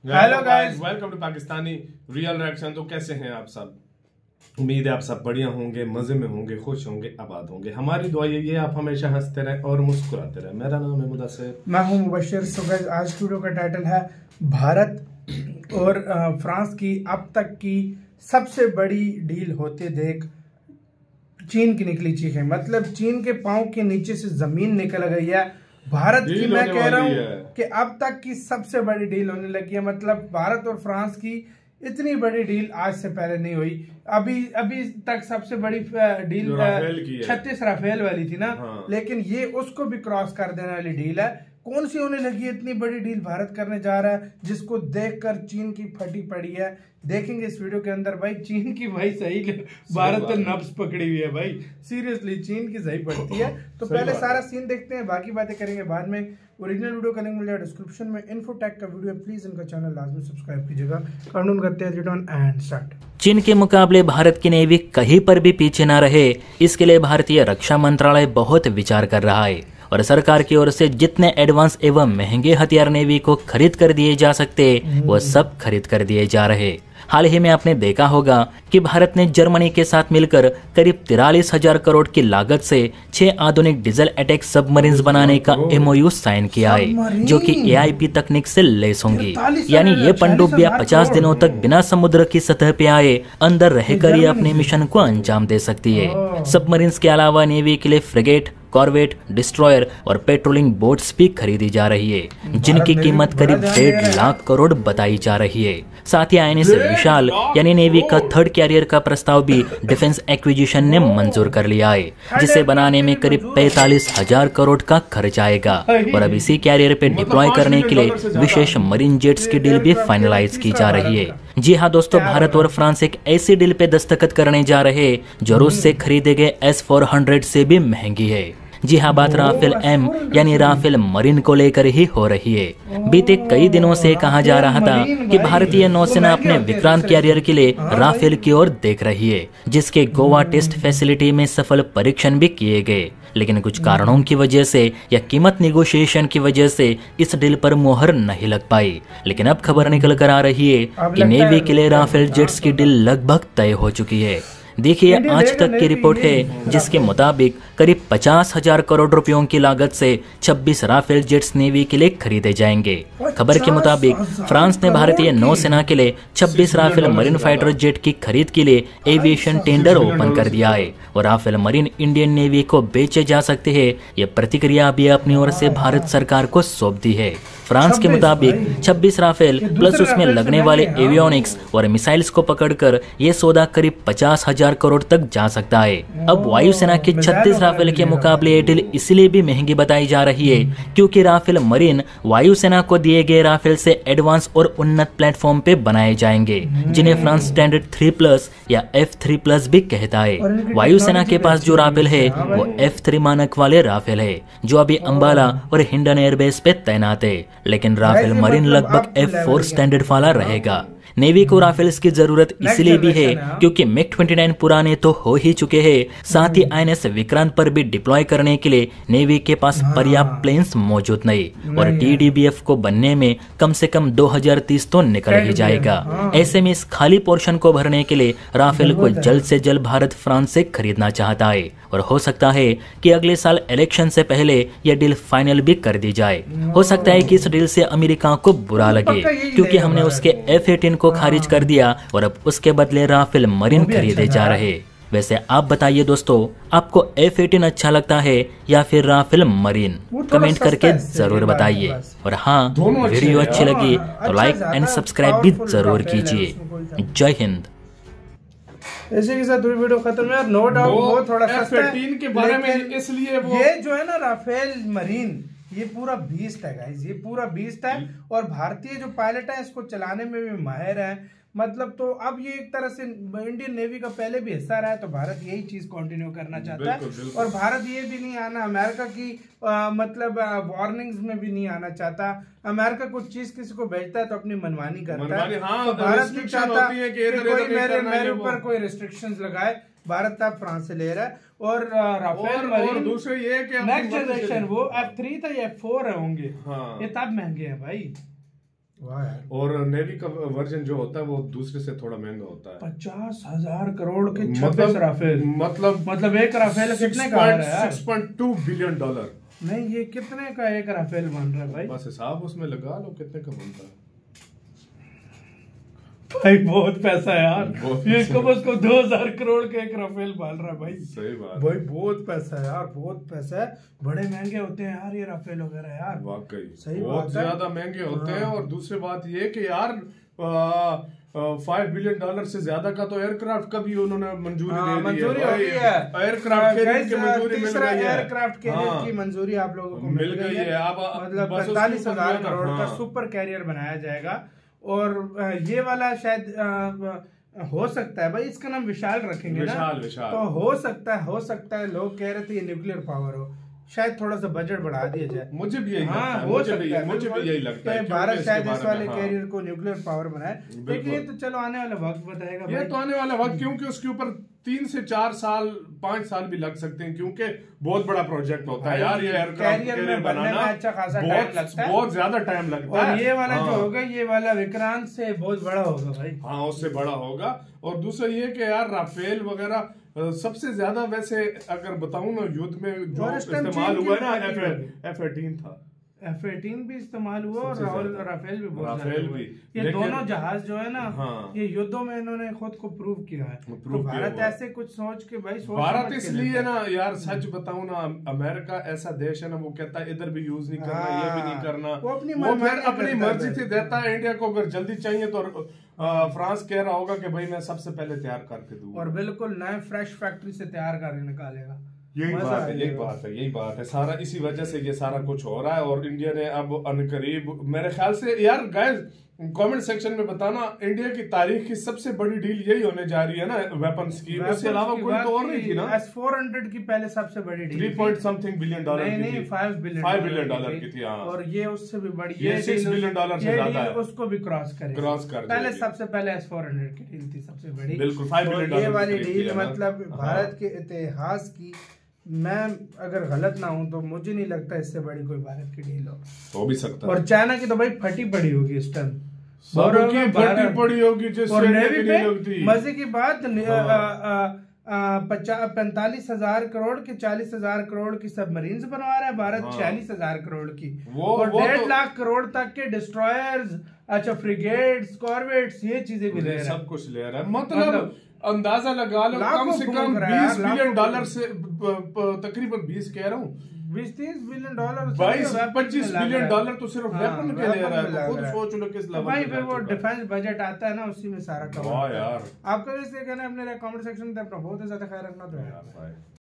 Hello guys, welcome to Pakistani real reaction. तो कैसे हैं आप सब? उम्मीद है आप सब बढ़िया होंगे, मजे में होंगे, खुश होंगे, आबाद होंगे। हमारी दुआ यही है आप हमेशा हंसते रहें और मुस्कुराते रहें। मेरा नाम है मुदस्सिर, मैं हूं मुबशिर। सो गाइस, आज की वीडियो का टाइटल है भारत और फ्रांस की अब तक की सबसे बड़ी डील होते देख चीन की निकली चीखें। मतलब चीन के पांव के नीचे से जमीन निकल गई है भारत की। मैं कह रहा हूं कि अब तक की सबसे बड़ी डील होने लगी है। मतलब भारत और फ्रांस की इतनी बड़ी डील आज से पहले नहीं हुई। अभी तक सबसे बड़ी डील 36 राफेल वाली थी ना। हाँ। लेकिन ये उसको भी क्रॉस कर देने वाली डील है। कौन सी होने लगी है इतनी बड़ी डील भारत करने जा रहा है, जिसको देखकर चीन की फटी पड़ी है। देखेंगे इस वीडियो के अंदर भाई चीन की भाई सही भारत तो नब्ज पकड़ी हुई है भाई। सीरियसली चीन की सही पड़ती है। तो पहले सारा सीन देखते हैं, बाकी बातें करेंगे बाद में। ओरिजिनल वीडियो का लिंक मिल जाएगा डिस्क्रिप्शन में। इन्फोटेक का वीडियो है, प्लीज इनका चैनल लाजमी सब्सक्राइब कीजिएगा। कानून करते हैं रिटर्न एंड स्टार्ट। चीन के मुकाबले भारत की नेवी कहीं पर भी पीछे न रहे, इसके लिए भारतीय रक्षा मंत्रालय बहुत विचार कर रहा है और सरकार की ओर से जितने एडवांस एवं महंगे हथियार नेवी को खरीद कर दिए जा सकते वो सब खरीद कर दिए जा रहे। हाल ही में आपने देखा होगा कि भारत ने जर्मनी के साथ मिलकर करीब 43,000 करोड़ की लागत से 6 आधुनिक डीजल अटैक सबमरीन्स बनाने का MOU साइन किया है, जो कि AIP तकनीक से लैस होंगी। यानी ये पनडुब्बियां 50 दिनों तक बिना समुद्र की सतह पे आए अंदर रहकर ही अपने मिशन को अंजाम दे सकती है। सबमरीन्स के अलावा नेवी के लिए फ्रिगेट, कॉर्वेट, डिस्ट्रॉयर और पेट्रोलिंग बोट्स भी खरीदी जा रही है, जिनकी कीमत करीब 1.5 लाख करोड़ बताई जा रही है। साथ ही INS विशाल यानी नेवी का 3rd कैरियर का प्रस्ताव भी डिफेंस एक्विजिशन ने मंजूर कर लिया है, जिसे बनाने में करीब 45,000 करोड़ का खर्च आएगा। और अब इसी कैरियर पे डिप्लॉय करने के लिए विशेष मरीन जेट्स की डील भी फाइनलाइज की जा रही है। जी हाँ दोस्तों, भारत और फ्रांस एक ऐसी डील पे दस्तखत करने जा रहे हैं जो रूस से खरीदे गए S-400 से भी महंगी है। जी हाँ, बात राफेल M यानी राफेल मरीन को लेकर ही हो रही है। बीते कई दिनों से कहा जा रहा था कि भारतीय नौसेना अपने विक्रांत कैरियर के लिए राफेल की ओर देख रही है, जिसके गोवा टेस्ट फैसिलिटी में सफल परीक्षण भी किए गए। लेकिन कुछ कारणों की वजह से या कीमत निगोशिएशन की वजह से इस डील पर मोहर नहीं लग पाई। लेकिन अब खबर निकल कर आ रही है कि नेवी के लिए राफेल जेट्स की डील लगभग तय हो चुकी है। देखिए, आज तक की रिपोर्ट है जिसके मुताबिक करीब 50,000 करोड़ रुपयों की लागत से 26 राफेल जेट्स नेवी के लिए खरीदे जाएंगे। खबर के मुताबिक फ्रांस ने भारतीय नौसेना के लिए 26 राफेल मरीन फाइटर जेट की खरीद के लिए एविएशन टेंडर ओपन कर दिया है और राफेल मरीन इंडियन नेवी को बेचे जा सकते हैं। ये प्रतिक्रिया भी अपनी ओर से भारत सरकार को सौंप दी है। फ्रांस के मुताबिक 26 राफेल प्लस उसमें लगने वाले एवियोनिक्स और मिसाइल्स को पकड़कर ये सौदा करीब 50,000 करोड़ तक जा सकता है। अब वायुसेना के 36 राफेल के मुकाबले ये डील इसलिए भी महंगी बताई जा रही है क्योंकि राफेल मरीन वायुसेना को दिए गए राफेल से एडवांस और उन्नत प्लेटफॉर्म पे बनाए जाएंगे, जिन्हें फ्रांस स्टैंडर्ड 3+ या F3+ भी कहता है। वायुसेना के पास जो राफेल है वो F3 मानक वाले राफेल है, जो अभी अंबाला और हिंडन एयरबेस पे तैनात है। लेकिन राफेल मरीन लगभग F4 स्टैंडर्ड वाला रहेगा। नेवी को राफेल्स की जरूरत इसलिए भी है क्योंकि MiG-29 पुराने तो हो ही चुके हैं, साथ ही INS विक्रांत पर भी डिप्लॉय करने के लिए नेवी के पास पर्याप्त प्लेन्स मौजूद नहीं और TDBF को बनने में कम से कम 2030 तो निकल ही जाएगा। ऐसे में इस खाली पोर्शन को भरने के लिए राफेल को जल्द से जल्द भारत फ्रांस से खरीदना चाहता है और हो सकता है कि अगले साल इलेक्शन से पहले यह डील फाइनल भी कर दी जाए। हो सकता है कि इस डील से अमेरिका को बुरा लगे क्योंकि हमने उसके F-18 को खारिज कर दिया और अब उसके बदले राफेल मरीन खरीदे जा रहे। वैसे आप बताइए दोस्तों, आपको F-18 अच्छा लगता है या फिर राफेल मरीन? कमेंट करके जरूर बताइए। और हाँ, वीडियो अच्छी लगी तो लाइक एंड सब्सक्राइब भी जरूर कीजिए। जय हिंद। इसी के साथ वीडियो खत्म है। नो डाउट वो थोड़ा F-18 के बारे में, इसलिए वो ये जो है ना राफेल मरीन, ये पूरा बीस्ट है गाइस, ये पूरा बीस्ट है। और भारतीय जो पायलट है इसको चलाने में भी माहिर है। मतलब तो अब ये एक तरह से इंडियन नेवी का पहले भी हिस्सा रहा है, तो भारत यही चीज कंटिन्यू करना चाहता है। और भारत ये भी नहीं आना अमेरिका की मतलब वार्निंग्स में भी नहीं आना चाहता। अमेरिका कुछ चीज किसी को भेजता है तो अपनी मनमानी करता है। हाँ, तो भारत नहीं चाहता कि कोई मेरे ऊपर कोई रिस्ट्रिक्शंस लगाए। भारत तब फ्रांस से ले रहा है। और राफेल मरीन दूसरे ये कि नेक्स्ट जनरेशन वो F3 था या F4 होंगे। हाँ। ये तब महंगे हैं भाई। वाह यार। और नेवी का वर्जन जो होता है वो दूसरे से थोड़ा महंगा होता है। 50,000 करोड़ के 26 राफेल, मतलब एक राफेल कितने का आ रहा है यार? $6.2 बिलियन। नहीं, ये कितने का एक राफेल बन रहा है भाई? बस हिसाब उसमें लगा लो कितने का बनता है भाई। बहुत पैसा है यार, ये कम से कम 2,000 करोड़ के एक राफेल बन रहा है भाई। सही बात भाई, बहुत पैसा है यार, बहुत पैसा है। बड़े महंगे होते हैं यार ये राफेल वगैरह यार, वाकई सही बहुत बात है। ज्यादा महंगे होते हैं। और दूसरी बात ये कि यार $5 बिलियन से ज्यादा का तो एयरक्राफ्ट का भी उन्होंने मंजूरी हो गई है। एयरक्राफ्ट की मंजूरी मिल तीसरा गई है। एयरक्राफ्ट कैरियर की मंजूरी आप लोगों को मिल गई है। अब मतलब बस 45,000 करोड़ का हाँ। सुपर कैरियर बनाया जाएगा। और ये वाला शायद हो सकता है भाई, इसका नाम विशाल रखेंगे ना, विशाल तो हो सकता है लोग कह रहे थे ये न्यूक्लियर पावर हो, शायद थोड़ा सा बजट बढ़ा दिया जाए। मुझे भी यही लगता है, हो सकता है, मुझे भी यही लगता है भारत शायद इस वाले हाँ। कैरियर को न्यूक्लियर पावर बनाए। लेकिन ये तो चलो आने वाला वक्त बताएगा। ये तो आने वाला वक्त, क्योंकि उसके ऊपर 3 से 4 साल 5 साल भी लग सकते हैं, क्योंकि बहुत बड़ा प्रोजेक्ट होता है यार ये एयरक्राफ्ट कैरियर बनाना। अच्छा खासा टाइम लगता है, बहुत ज्यादा टाइम लगता है। और ये वाला जो होगा, ये वाला विक्रांत से बहुत बड़ा होगा भाई। हाँ, उससे बड़ा होगा। और दूसरा ये कि यार राफेल वगैरह सबसे ज्यादा वैसे अगर बताऊं ना युद्ध में जो इस्तेमाल हुआ ना F-18 था। F-18 भी इस्तेमाल हुआ और राफेल भी बहुत राफेल भी। ये दोनों जहाज जो है ना, हाँ। ये युद्धों में इन्होंने खुद को प्रूव किया है। तो भारत ऐसे कुछ सोच के भाई भारत इसलिए ना यार सच बताऊं ना, अमेरिका ऐसा देश है ना, वो कहता है इधर भी यूज नहीं करना, ये भी नहीं करना, वो अपनी मर्जी से देता है। इंडिया को अगर जल्दी चाहिए तो फ्रांस कह रहा होगा कि भाई मैं सबसे पहले तैयार करके दूंगा, और बिल्कुल नए फ्रेश फैक्ट्री से तैयार करके निकालेगा। यही बात है सारा, इसी वजह से ये सारा कुछ हो रहा है। और इंडिया ने अब अनकरीब मेरे ख्याल से यार गाइस कमेंट सेक्शन में बताना, इंडिया की तारीख की सबसे बड़ी डील यही होने जा रही है ना वेपन्स की, उसके अलावा कोई तो और नहीं थी ना। S-400 की पहले सबसे बड़ी डील 3.something बिलियन डॉलर नहीं, 5 बिलियन डॉलर की थी। हाँ। और ये उससे भी बड़ी, ये 6 बिलियन डॉलर से ज्यादा है, उसको भी क्रॉस कर पहले सबसे पहले S-400 की डील थी सबसे बड़ी, बिल्कुल 5 बिलियन डॉलर। ये वाली डील मतलब भारत के इतिहास की, मैं अगर गलत ना हूं तो मुझे नहीं लगता इससे बड़ी कोई भारत की डील हो भी सकता है। और चाइना की तो भाई फटी पड़ी होगी इस टाइम, फटी पड़ी होगी और नेवी पे मजे की बात 45,000 करोड़ की 40,000 करोड़ की सबमरीन्स बनवा रहा है भारत। हाँ। 46,000 करोड़ की और 1.5 लाख करोड़ तक के डिस्ट्रॉयर्स, अच्छा फ्रिगेट्स, कॉर्वेट्स, ये चीजें भी ले रहा है, सब कुछ ले रहा है। मतलब अंदाजा लगा लो कम से कम $20 बिलियन से तकरीबन 20 कह रहा हूँ 20-30 बिलियन डॉलर, 22-25 बिलियन डॉलर तो सिर्फ वेपन के ले रहा है। खुद सोच लो किस लेवल भाई फिर वो डिफेंस बजट आता है ना, उसी में सारा कवर। वाह यार, आपका वैसे कहना है अपने कमेंट सेक्शन में, अपना बहुत ज्यादा ख्याल रखना तो यार।